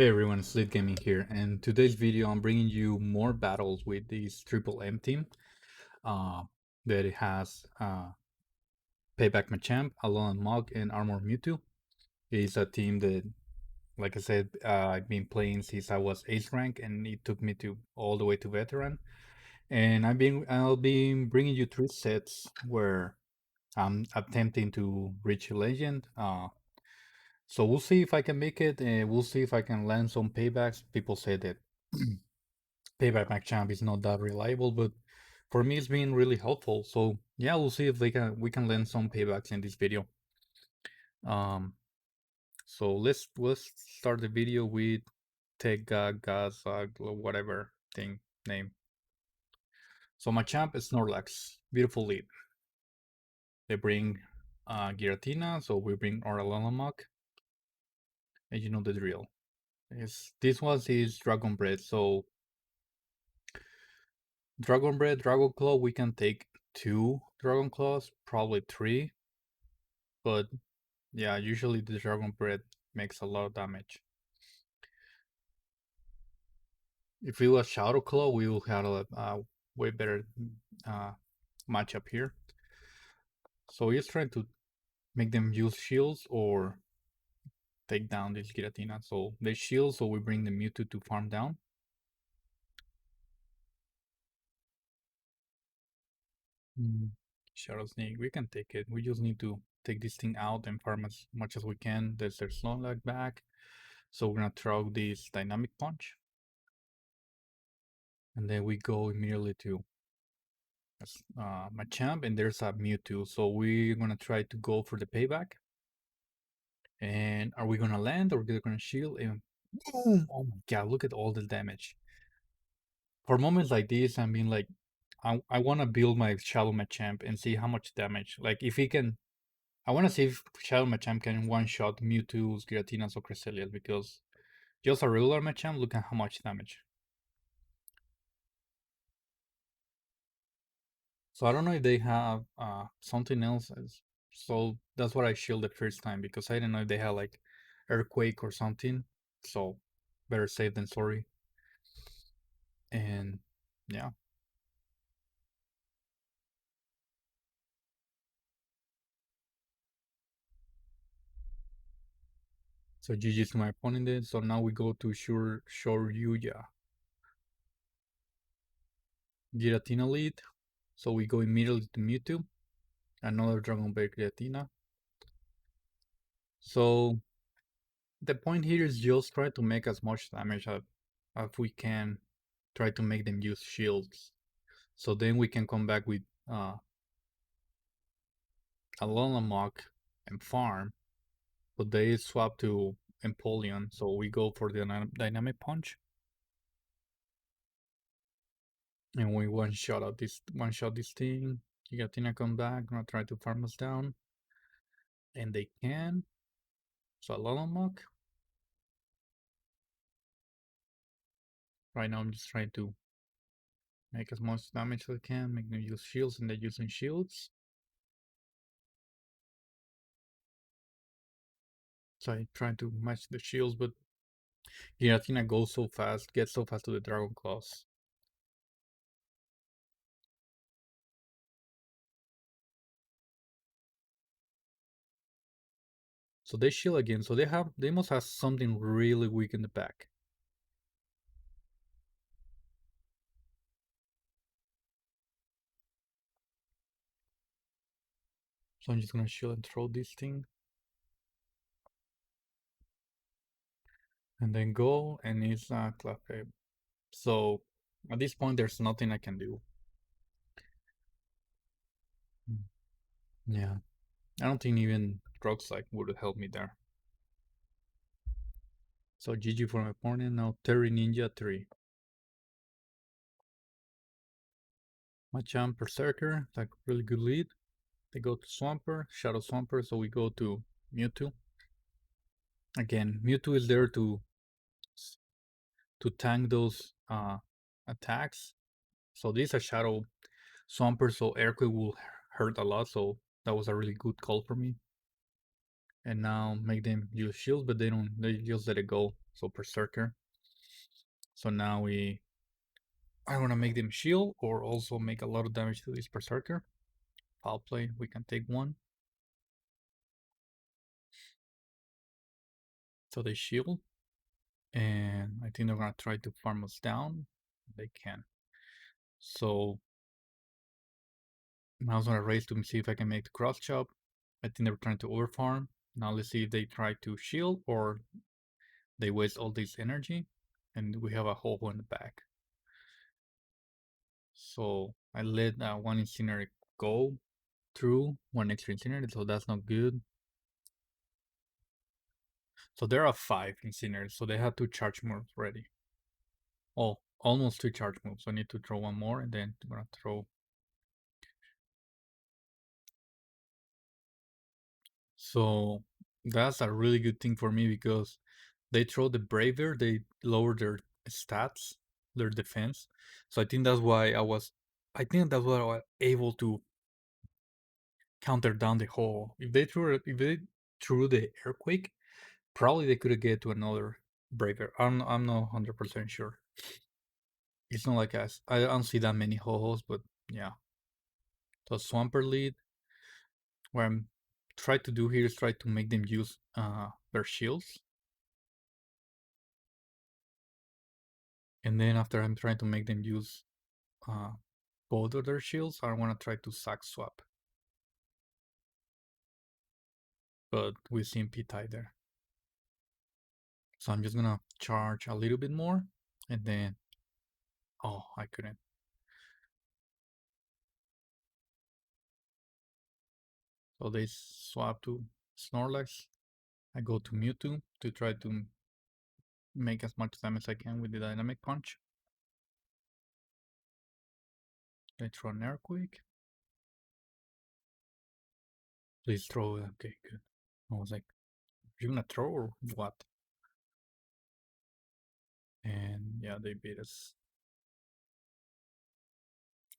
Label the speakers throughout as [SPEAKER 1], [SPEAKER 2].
[SPEAKER 1] Hey everyone, Slid Gaming here, and today's video I'm bringing you more battles with this Triple M team uh, that it has Payback Machamp, Alon Mog, and Armor Mewtwo. It's a team that, like I said, I've been playing since I was Ace rank, and it took me to all the way to Veteran. And I'll be bringing you three sets where I'm attempting to reach Legend. So we'll see if I can make it, and we'll see if I can land some paybacks. People say that Payback Machamp is not that reliable, but for me it's been really helpful. So yeah, we'll see if we can learn some paybacks in this video. Um, so let's start the video with Tega Gas whatever thing name. So Machamp is Snorlax, beautiful lead. They bring Giratina, so we bring Oralalamok, and you know the drill. This was his Dragon Breath, so Dragon Breath, Dragon Claw, we can take two Dragon Claws, probably three, but yeah, usually the Dragon Breath makes a lot of damage. If it was Shadow Claw, we will have a way better uh, matchup here. So he's trying to make them use shields or take down this Giratina. So they shield, so we bring the Mewtwo to farm down. Shadow Sneak, we can take it. We just need to take this thing out and farm as much as we can. There's their Snorlax back. So we're gonna throw this Dynamic Punch. And then we go immediately to Machamp, and there's a Mewtwo. So we're gonna try to go for the payback. And are we gonna land or are we gonna shield? And boom! Oh my god, look at all the damage. For moments like this, I mean, like, I wanna build my Shadow Machamp and see how much damage. Like, if he can, I wanna see if Shadow Machamp can one shot Mewtwo's, Giratinas, or Cresselias, because just a regular Machamp, look at how much damage. So I don't know if they have something else. So that's what I shield the first time because I didn't know if they had like earthquake or something. So better safe than sorry. And yeah. So GG's to my opponent then. So now we go to Shoryuya. Giratina lead. So we go immediately to Mewtwo. Another Dragon Ball Giratina. So the point here is just try to make as much damage as we can. Try to make them use shields. So then we can come back with Alolamok and farm, but they swap to Empoleon, so we go for the Dynamic Punch. And we one shot this thing. Gigatina come back, gonna try to farm us down. And they can. So Alolamok. Right now I'm just trying to make as much damage as I can, make them use shields, and they're using shields. So I try to match the shields, but Giratina goes so fast, gets so fast to the Dragon Claws. So they shield again, so they must have something really weak in the back. So I'm just gonna shield and throw this thing. And then go, and it's Clefairy. So at this point, there's nothing I can do. Yeah, I don't think even drugs like would help me there. So GG for my opponent. Now Terry Ninja 3. Machamp Berserker, like really good lead. They go to Swampert, Shadow Swampert, so we go to Mewtwo. Again, Mewtwo is there to tank those attacks. So this is a Shadow Swampert, so Earthquake will hurt a lot, so that was a really good call for me. and now make them use shields, but they just let it go. So Berserker. So now I want to make them shield or also make a lot of damage to this Berserker. Foul play, we can take one. So they shield, and I think they're gonna try to farm us down. They can. So now I'm gonna raise to see if I can make the cross chop. I think they're trying to overfarm. Now let's see if they try to shield or they waste all this energy, and we have a hole in the back. So I let one Incinerate go through, one extra Incinerate, so that's not good. So there are 5 Incinerators, so they have 2 charge moves ready. Oh, almost 2 charge moves. So I need to throw one more, and then I'm gonna throw. So that's a really good thing for me because they throw the Braver, they lower their stats, their defense. So I think that's why I think that's why I was able to counter down the hole. If they threw the Earthquake, probably they could get to another Braver. I'm not 100% sure. It's not like I don't see that many ho-hos, but yeah. So Swampert lead, what I'm trying to do here is try to make them use their shields. And then after I'm trying to make them use both of their shields, I want to try to sack swap. But we see MP tie there. So I'm just gonna charge a little bit more and then oh, I couldn't. So they swap to Snorlax. I go to Mewtwo to try to make as much damage as I can with the Dynamic Punch. They throw an Earthquake. Please throw it. Okay, good. I was like, you gonna throw or what? And yeah, they beat us.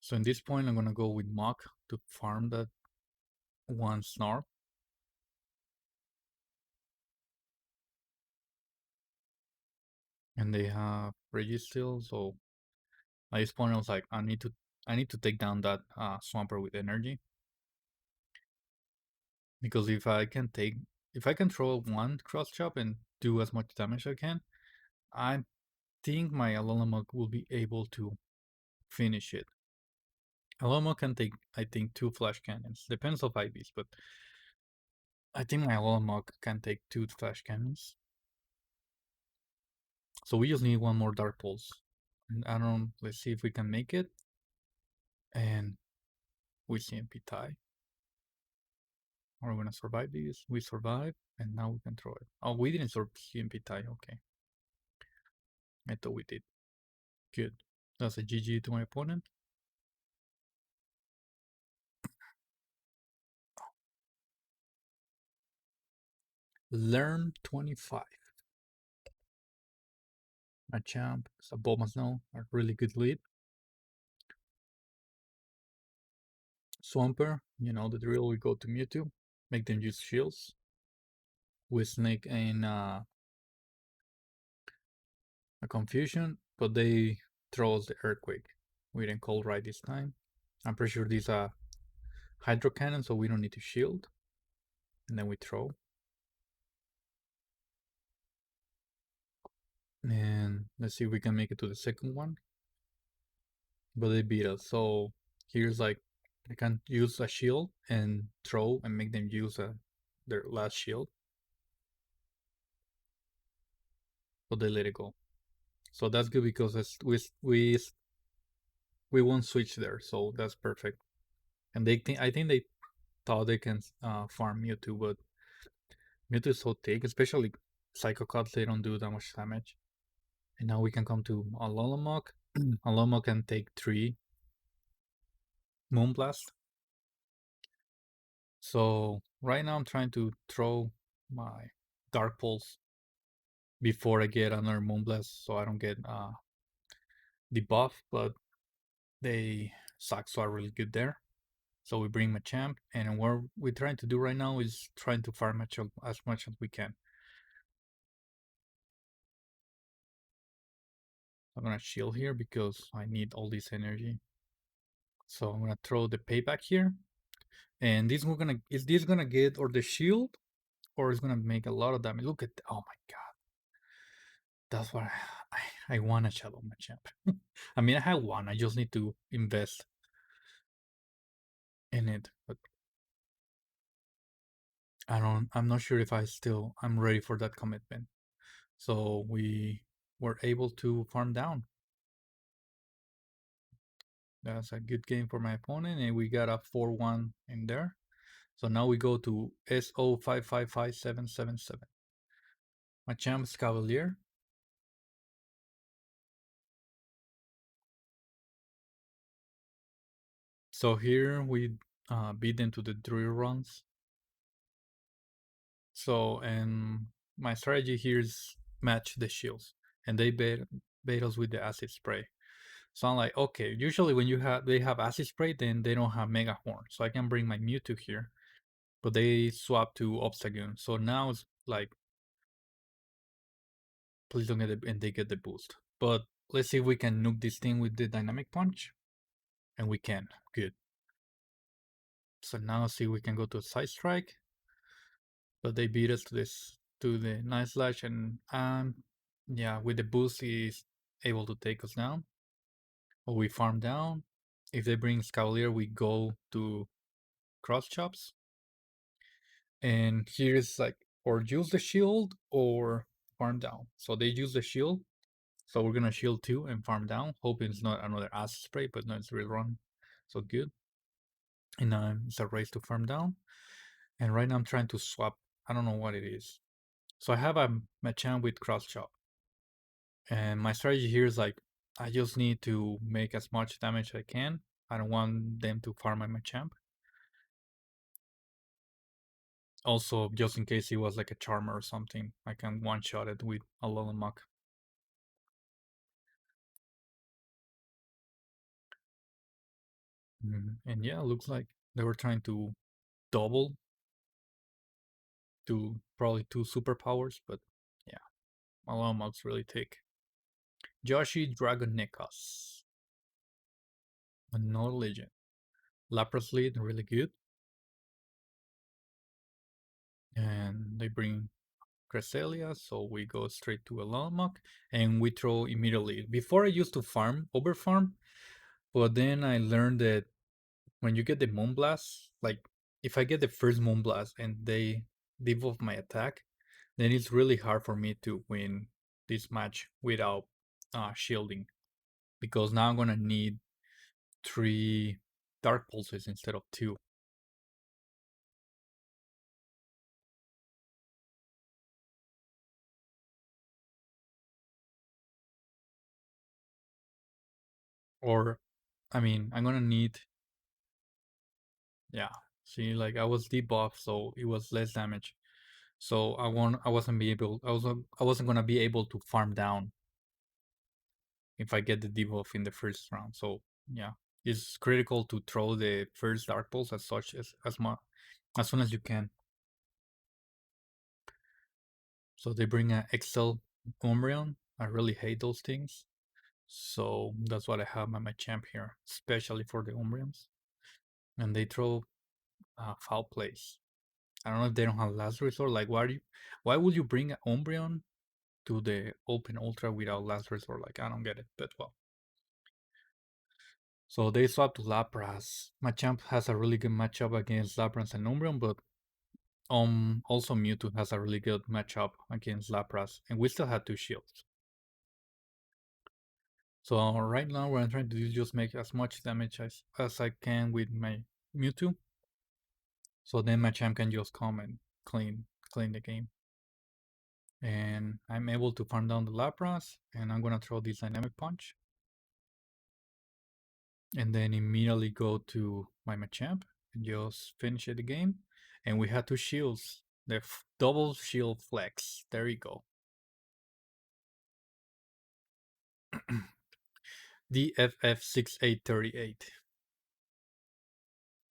[SPEAKER 1] So in this point, I'm gonna go with Mach to farm that one Snarl. And they have Registeel, so at this point I was like, I need to take down that Swampert with energy. Because if I can throw one cross chop and do as much damage as I can, I think my Alolamog will be able to finish it. Alolamog can take, I think, 2 flash cannons. Depends on IVs, but I think my Alolamog can take 2 flash cannons. So we just need one more Dark Pulse. And I don't, let's see if we can make it. And we CMP tie. Are we gonna survive this? We survive, and now we can throw it. Oh, we didn't CMP tie, okay. I thought we did. Good. That's a GG to my opponent. Learn 25. Machamp, Saboma Snow, a really good lead. Swampert, you know the drill, we go to Mewtwo, make them use shields. We sneak in a confusion, but they throw us the Earthquake. We didn't call right this time. I'm pretty sure these are Hydro Cannon, so we don't need to shield. And then we throw. And let's see if we can make it to the second one. But they beat us, so here's like I can use a shield and throw and make them use their last shield. But they let it go. So that's good because we won't switch there, so that's perfect. And I think they thought they can farm Mewtwo, but Mewtwo is so thick, especially Psycho Cups, they don't do that much damage. And now we can come to Alolamog. Alolamog can take 3 Moonblast. So right now I'm trying to throw my Dark Pulse before I get another Moonblast so I don't get the buff, but they suck, so are really good there. So we bring Machamp, and what we're trying to do right now is trying to farm Machamp as much as we can. I'm gonna shield here because I need all this energy. So I'm gonna throw the payback here, and this we're gonna is this gonna get or the shield, or it's gonna make a lot of damage. Look at oh my god, that's what I want a Shadow Machamp. I mean I have one. I just need to invest in it, but I'm not sure if I'm ready for that commitment. So we were able to farm down. That's a good game for my opponent, and we got a 4-1 in there. So now we go to SO555777. Machamp's Cavalier. So here we beat them to the drill runs. So and my strategy here is match the shields, and they bait us with the acid spray. So I'm like, okay, usually when they have acid spray, then they don't have Mega Horn, so I can bring my Mewtwo here, but they swap to Obstagoon. So now it's like, please don't get it, and they get the boost. But let's see if we can nuke this thing with the Dynamic Punch, and we can. Good. So now see we can go to a Side Strike, but they beat us to the Night Slash, and yeah, with the boost he's able to take us down. Or we farm down. If they bring Cavalier, we go to Cross Chops. And here's like, or use the shield or farm down. So they use the shield. So we're gonna shield too and farm down, hoping it's not another acid spray, but no, it's real run. So good. And it's a race to farm down. And right now I'm trying to swap. I don't know what it is. So I have a Machamp with Cross Chop. And my strategy here is like, I just need to make as much damage as I can. I don't want them to farm my Machamp. Also, just in case he was like a Charmer or something, I can one-shot it with a Muck. And yeah, looks like they were trying to double to probably 2 superpowers, but yeah, Muck's really thick. Joshi Dragonicos, another legend. Lapras lead, really good. And they bring Cresselia, so we go straight to a Muck and we throw immediately. Before I used to farm, over farm, but then I learned that when you get the Moonblast, like if I get the first Moonblast and they debuff my attack, then it's really hard for me to win this match without shielding, because now I'm gonna need 3 Dark Pulses instead of 2. Or, I mean, I'm gonna need, yeah. See, like I was debuffed, so it was less damage. So I wasn't gonna be able to farm down if I get the debuff in the first round. So yeah, it's critical to throw the first Dark Pulse as such as soon as you can. So they bring an Excel Umbreon. I really hate those things. So that's what I have my champ here, especially for the Umbreons. And they throw foul plays. I don't know if they don't have last resort. Like, why would you bring an Umbreon to the open ultra without last resort? Like, I don't get it. But well. So they swap to Lapras. Machamp has a really good matchup against Lapras and Umbreon, but also Mewtwo has a really good matchup against Lapras, and we still had 2 shields. So right now what I'm trying to do is just make as much damage as I can with my Mewtwo. So then my champ can just come and clean the game. And I'm able to farm down the Lapras, and I'm gonna throw this Dynamic Punch. And then immediately go to my Machamp and just finish the game. And we had 2 shields. The double shield flex. There you go. DFF6838.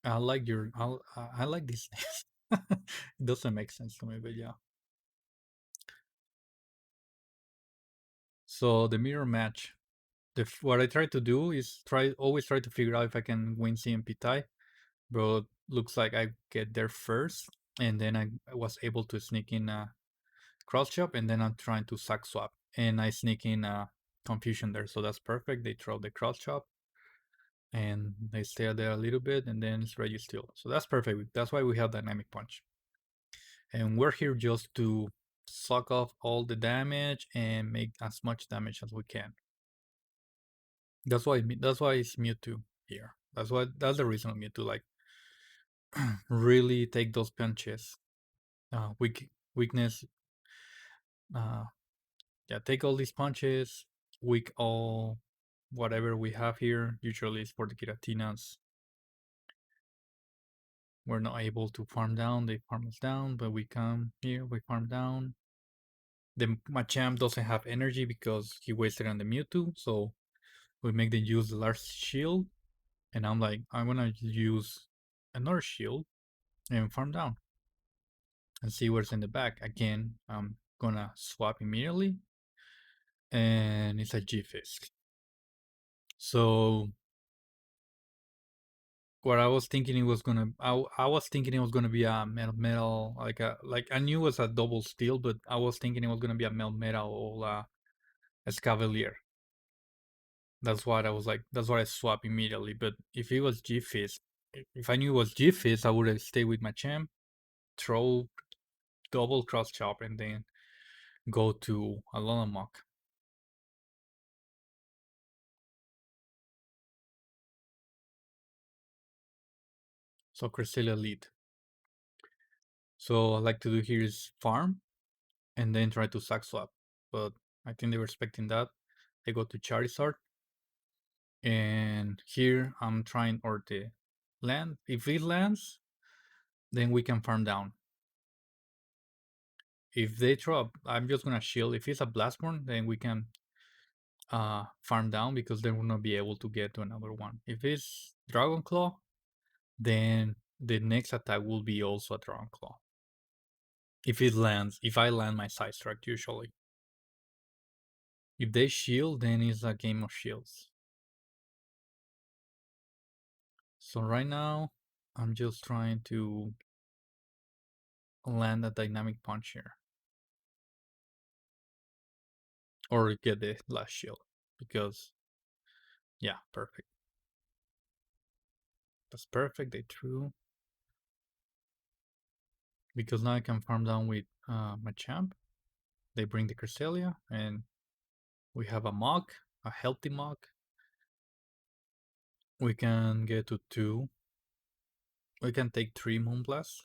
[SPEAKER 1] I like these things. It doesn't make sense to me, but yeah. So the mirror match. What I try to do is always try to figure out if I can win CMP tie, but looks like I get there first, and then I was able to sneak in a cross chop, and then I'm trying to sack swap, and I sneak in a confusion there, so that's perfect. They throw the cross chop, and they stay there a little bit, and then it's ready still. So that's perfect. That's why we have dynamic punch, and we're here just to suck off all the damage and make as much damage as we can. That's why it's Mewtwo here. That's the reason of Mewtwo. Like really take those punches. Weakness. Uh, yeah, take all these punches. Weak all whatever we have here. Usually it's for the Giratinas. We're not able to farm down. They farm us down, but we come here. We farm down. The Machamp doesn't have energy because he wasted on the Mewtwo, so we make them use the large shield. And I'm like, I'm gonna use another shield and farm down and see what's in the back. Again, I'm gonna swap immediately, and it's a G-Fisk. So what I was thinking it was gonna, I was thinking it was gonna be a metal, like I knew it was a double steel, but I was thinking it was gonna be a metal or a Scavalier. That's what I was like. That's why I swapped immediately. But if it was G-Fisk, if I knew it was G-Fisk, I would have stayed with my champ, throw double cross chop, and then go to a Mock. So Cresselia lead. So I like to do here is farm and then try to sack swap. But I think they were expecting that. They go to Charizard. And here I'm trying or the land. If it lands, then we can farm down. If they throw up, I'm just gonna shield. If it's a Blastborn, then we can farm down because they will not be able to get to another one. If it's Dragon Claw, then the next attack will be also a Dragon Claw. If it lands, if I land my side strike usually. If they shield, then it's a game of shields. So right now, I'm just trying to land a dynamic punch here. Or get the last shield. Because, yeah, perfect. That's perfect, they threw. Because now I can farm down with my champ. They bring the Cresselia, and we have a Mog, a healthy Mog. We can get to 2. We can take 3 Moonblasts.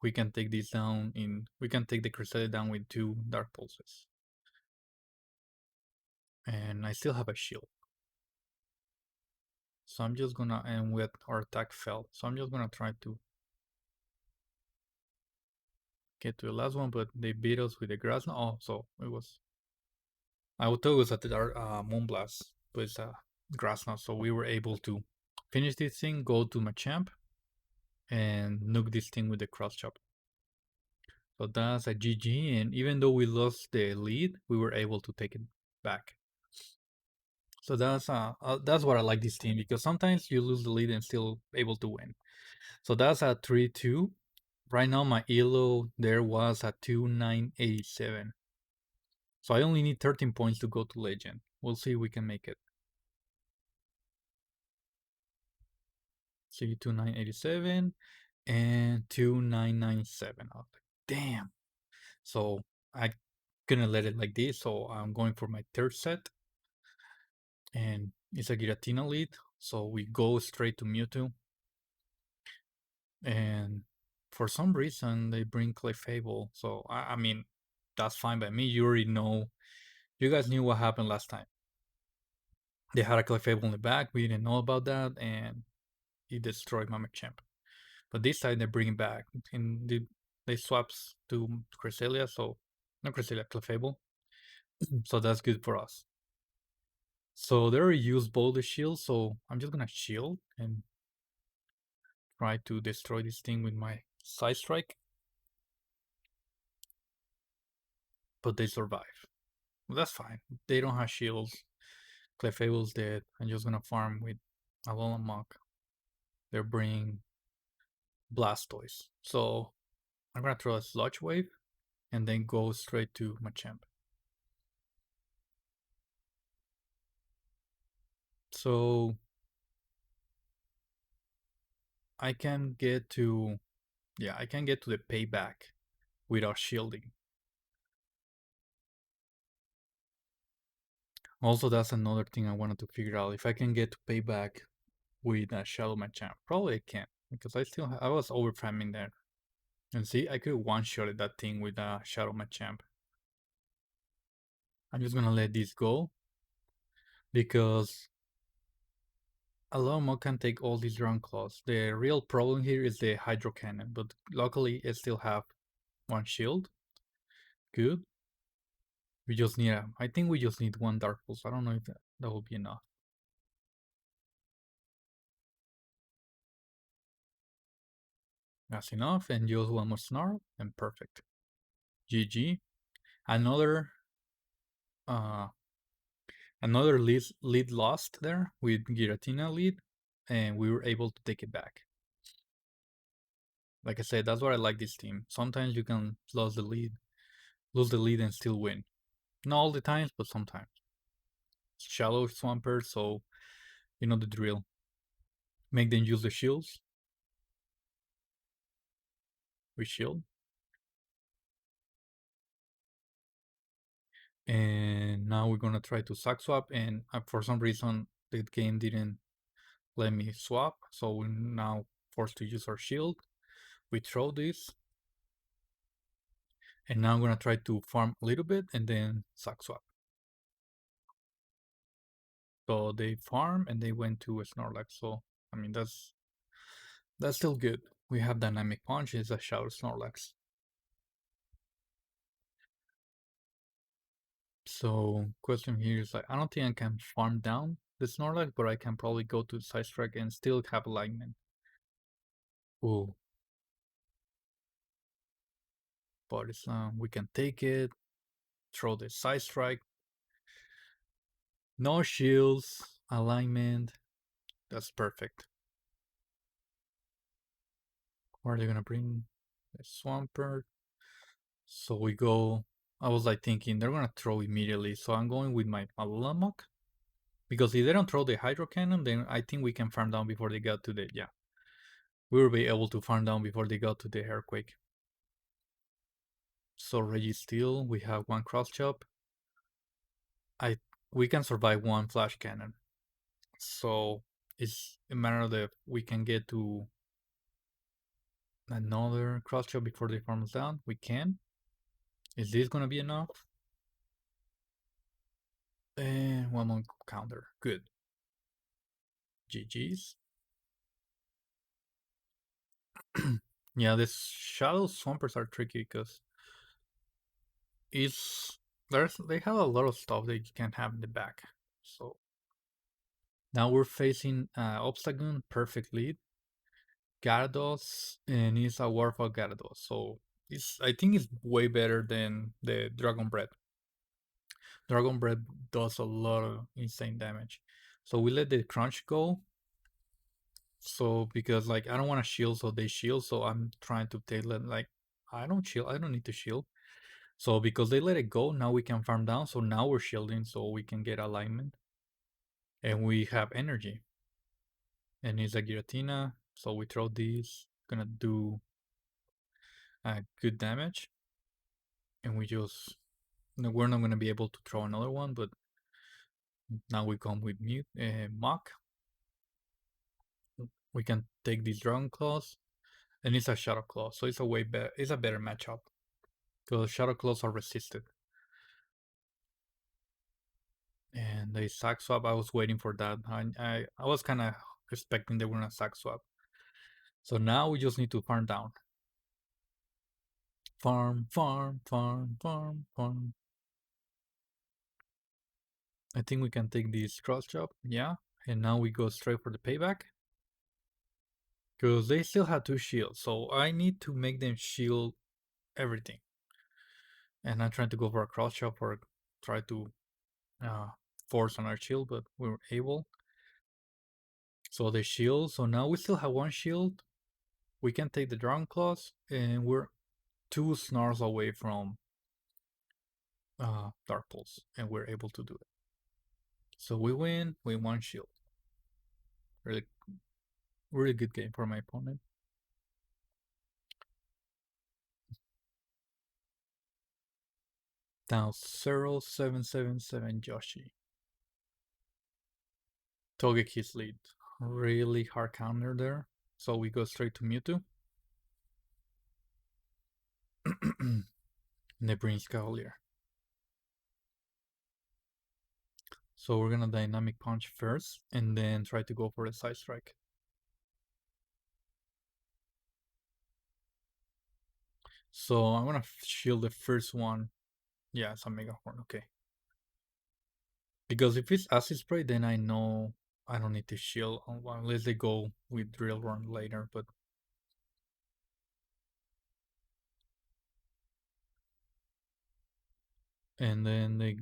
[SPEAKER 1] We can take this down in. We can take the Cresselia down with 2 Dark Pulses. And I still have a shield. So I'm just gonna. And with our attack failed. So I'm just gonna try to get to the last one, but they beat us with the grass. Oh, so it was. I would thought it was at the Moonblast, but it's a grass now. So we were able to finish this thing, go to Machamp, and nuke this thing with the cross chop. So that's a GG, and even though we lost the lead, we were able to take it back. So that's what I like this team because sometimes you lose the lead and still able to win. So that's a 3-2. Right now my elo there was at 2987. So I only need 13 points to go to legend. We'll see if we can make it. See 2987 and 2997. I was like, damn. So I couldn't let it like this. So I'm going for my third set. And it's a Giratina lead. So we go straight to Mewtwo. And for some reason they bring Clefable. So I mean that's fine by me. You already know. You guys knew what happened last time. They had a Clefable in the back. We didn't know about that, and he destroyed my Machamp. But this time they bring it back, and they swaps to Cresselia. So not Cresselia, Clefable. So that's good for us. So they already used both the shields. So I'm just gonna shield and try to destroy this thing with my side strike, but they survive. Well, that's fine. They don't have shields. Clefable's dead. I'm just gonna farm with Alolan Mach. They're bringing Blastoise. So I'm gonna throw a Sludge Wave and then go straight to Machamp. So I can get to, yeah, I can get to the payback without shielding. Also, that's another thing I wanted to figure out. If I can get to payback with a Shadow Machamp. Probably I can't, because I was over farming there. And see, I could one-shot that thing with a Shadow Machamp. I'm just gonna let this go, because Alomo can take all these Dragon Claws. The real problem here is the Hydro Cannon, but luckily it still have one shield. Good. We just need I think we just need one Dark Pulse. I don't know if that will be enough. That's enough, and just one more Snarl, and perfect. GG. Another uh another lead lost there with Giratina lead, and we were able to take it back. Like I said, that's what I like this team. Sometimes you can lose the lead and still win. Not all the times, but sometimes. Shallow Swampert, so you know the drill. Make them use the shields. We shield. And now we're gonna try to sack swap, and for some reason the game didn't let me swap, so we're now forced to use our shield. We throw this, and now I'm gonna try to farm a little bit and then sack swap. So they farm and they went to a Snorlax. So I mean that's still good. We have Dynamic Punch. It's a Shadow Snorlax. So question here is like, I don't think I can farm down the Snorlax, but I can probably go to the side strike and still have alignment. Ooh. But it's we can take it, throw the side strike. No shields, alignment. That's perfect. Where are they gonna bring the Swampert? So we go. I was like thinking they're gonna throw immediately, so I'm going with my Alolan. Because if they don't throw the Hydro Cannon, then I think we can farm down before they got to the, yeah. We will be able to farm down before they got to the Earthquake. So Registeel, we have one Cross Chop. We can survive one Flash Cannon. So it's a matter of if we can get to another Cross Chop before they farm us down. We can. Is this gonna be enough? And one more counter. Good. GG's. Yeah, this Shadow Swampers are tricky because they have a lot of stuff that you can have in the back. So now we're facing Obstagoon, perfect lead, Gyarados, and it's a Warfall Gyarados. So I think it's way better than the Dragon Breath. Dragon Breath does a lot of insane damage. So we let the Crunch go. So because like I don't want to shield, so they shield. So I'm trying to take it like I don't shield. I don't need to shield. So because they let it go, now we can farm down. So now we're shielding, so we can get alignment, and we have energy. And it's a Giratina, so we throw these. Gonna do good damage, and we're not gonna be able to throw another one, but now we come with Mach. We can take these Dragon Claws, and it's a Shadow Claw, so it's a better matchup because Shadow Claws are resisted. And they sack swap. I was waiting for that. I was kind of expecting they were gonna sack swap. So now we just need to farm down. Farm, farm, farm, farm, farm. I think we can take this cross chop. Yeah. And now we go straight for the payback. because they still have two shields, so I need to make them shield everything. And I'm trying to go for a cross chop or try to uh, force on our shield, but we were able. So the shield. So now we still have one shield. We can take the Dragon Claws, and we're two snarls away from Dark Pulse, and we're able to do it. So we win. We one shield. Really, really good game for my opponent. Now 0777 Yoshi. Togeki's lead. Really hard counter there. So we go straight to Mewtwo. And they bring Cavalier. So we're gonna Dynamic Punch first, and then try to go for a Side Strike. So I'm gonna shield the first one. Yeah, it's a Mega Horn, okay. Because if it's Acid Spray, then I know I don't need to shield unless they go with Drill Run later, but and then they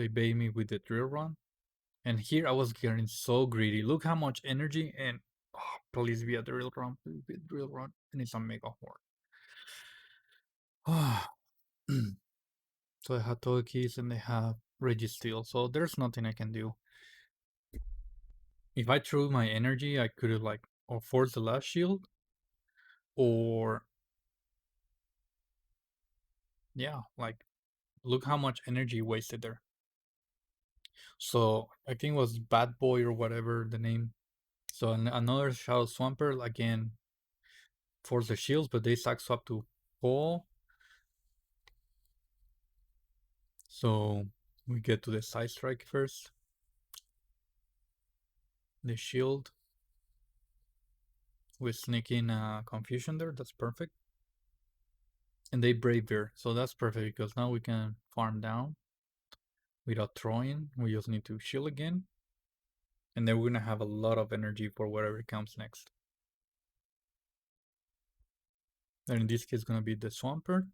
[SPEAKER 1] bait me with the Drill Run. And here I was getting so greedy. Look how much energy and please be a Drill Run, please be a Drill Run, and it's a Mega Horn. So they have Togekiss and they have Registeel, so there's nothing I can do. If I threw my energy, I could have like or forced the last shield, or yeah, like look how much energy wasted there. So I think it was Bad Boy or whatever the name. So another Shadow Swamper again force the shields, but they sack swap to full. So we get to the Side Strike first. The shield. We sneak in Confusion there. That's perfect. And they Brave Bear. So that's perfect because now we can farm down without throwing. We just need to shield again. And then we're going to have a lot of energy for whatever comes next. And in this case, it's going to be the Swampert.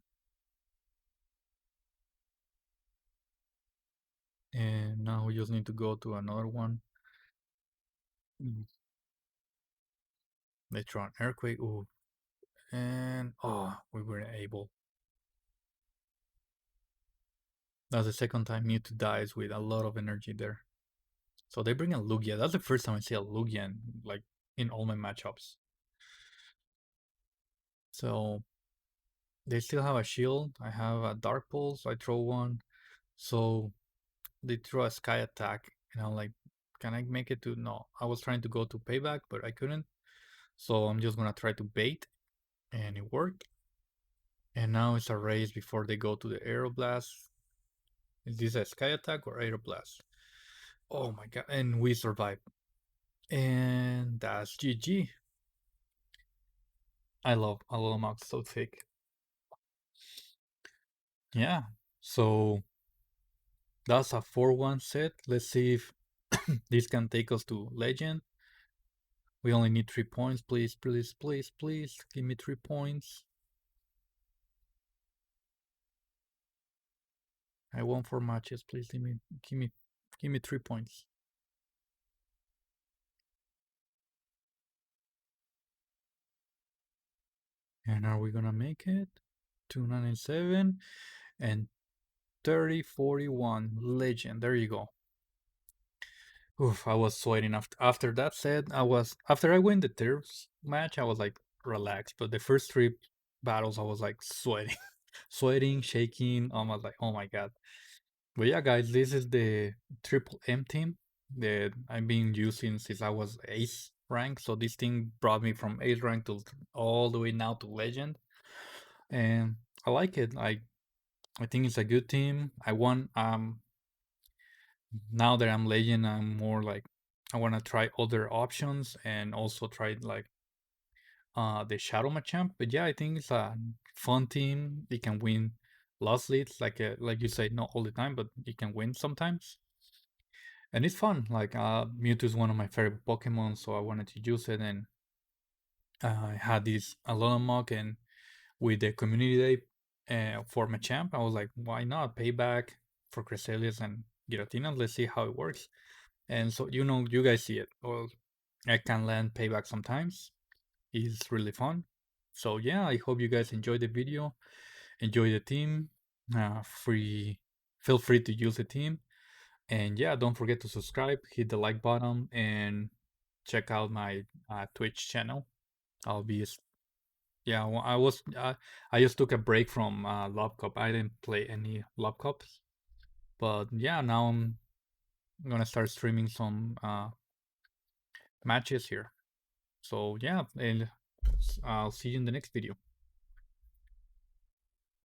[SPEAKER 1] And now we just need to go to another one. They throw an Earthquake. Ooh. And oh, we weren't able. That's the second time Mewtwo dies with a lot of energy there. So they bring a Lugia. That's the first time I see a Lugia like in all my matchups. So they still have a shield. I have a Dark Pulse. I throw one. So they throw a Sky Attack. And I'm like, can I make it to... No, I was trying to go to Payback, but I couldn't. So I'm just going to try to bait. And it worked. And now it's a race before they go to the Aeroblast. Is this a Sky Attack or Aeroblast? Oh my god. And we survive. And that's GG. I love Max so thick. Yeah. So that's a 4-1 set. Let's see if this can take us to Legend. We only need 3 points. Please, please, please, please. Give me 3 points. I won 4 matches. Please give me 3 points. And are we gonna make it? 297 and 3041 Legend. There you go. Oof, I was sweating after that said, after I win the third match, I was like relaxed. But the first 3 battles I was like sweating. Sweating, shaking. I was like, oh my god. But yeah guys, this is the triple M team that I've been using since I was ace rank. So this thing brought me from ace rank to all the way now to legend. And I like it. I think it's a good team. I won now that I'm legend, I'm more like I want to try other options and also try like the Shadow Machamp. But yeah, I think it's a fun team. It can win lost leads, like you say, not all the time, but it can win sometimes. And it's fun. Like Mewtwo is one of my favorite Pokemon, so I wanted to use it, and I had this Alolan Mug, and with the community day for Machamp, I was like, why not payback for Cresselia and Giratina? Let's see how it works. And so you guys see it. Well, I can land payback sometimes. It's really fun. So yeah, I hope you guys enjoy the video, enjoy the team. Free, feel free to use the team, and yeah, don't forget to subscribe, hit the like button, and check out my Twitch channel. I'll be yeah. I just took a break from Love Cup. I didn't play any Love Cups, but yeah, now I'm gonna start streaming some matches here. So yeah, and I'll see you in the next video.